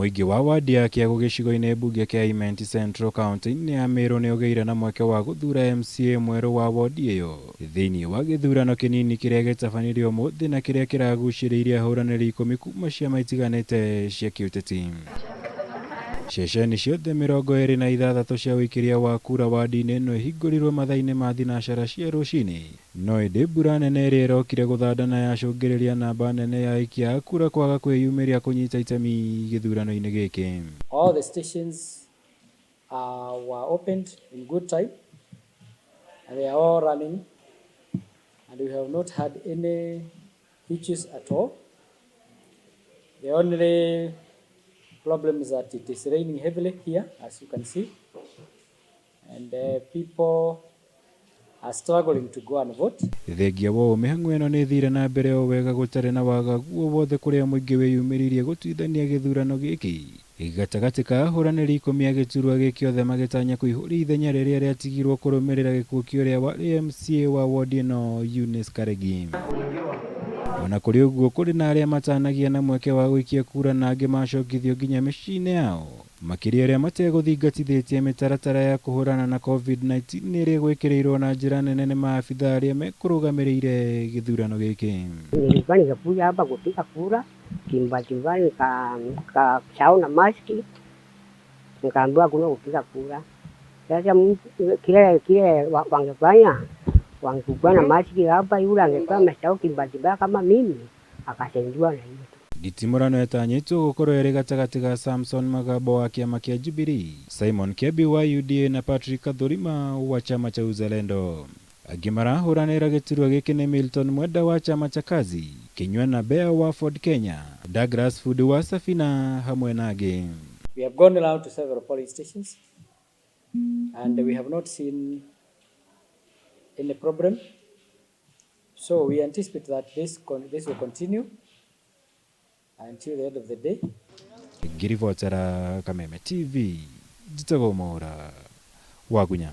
Muingi wa wandi ya Kiagu gicigo-ini mbunge kia Imenti Central kaunti-ini ya Meru ni ugeire na mweke wa guthura MCA mweru wa wandi iyo thiini wa Githurano kinini kiria gitabanirio umuthi na kiria kiraguciriirie ahuraniri 10 kuma ciama itiganite cia kiuteti. Ceceni ciothe 26 cia wikiria wa kura wandi-ini ino ihingurirwe mathaa-ini ma thinacara cia rucini, no indi mbura nene iria irokire guthandana yacungiriria namba nene ya aikia a kura kwaga kwiyumiria kunyita itemi githurano-ini giki. All the stations were opened in good time and they are all running and we have not had any hitches at all. The only problem is that it is raining heavily here, as you can see, and people are struggling to go and vote. Thengia wa Mihang'o ino ni thire na mbere o wega gutari na wagagu o wothe kuria muingi wiyumiririe gutuithania githurano giki gatagati ka ahuraniri 10 agiturwa giki othe magitanya kuihuria ithenya riria riatigirwo kurumirira gikuo kiria wari MCA wa wandi ino Eunice Karegi. Ona kuri uguo kuri na aria matanagia na mweke wa guikia kura na angi macokithio nginya micini yao makiria aria mateguthingatithitie mitaratara ya kuhurana na COVID-19 niria gwikirirwo na njira nene ni maabitha aria mekurugamirire githurano giki. Nilikuwa nikakuja hapa kupiga kura, kimbatimbani nikasaona maski, nikaambiwa kuna kupiga kura. Sasa kile wangefanya wangekuwa na maski hapa, yule angekuwa amesahau kimbatimbani kama mimi, akasendiwa na hiyo. Nditimurano yetanyitwo gukorwo iri gatagati ga Samson Magabo wa kiama kia Jubilee, Simon Kebi wa UDA na Patrick Kathurima wa chama cha Uzalendo. Angi marahuranira giturwa giki ni Milton Mwenda wa chama cha Kazi, Kinyua na Bea wa Ford Kenya, Douglas Food wa Safina hamwe na angi. We have gone around to several polling stations and we have not seen any problem. So we anticipate that this will continue until the end of the day. Ngirivotera Kameme TV, Jitagomora, Wagunya.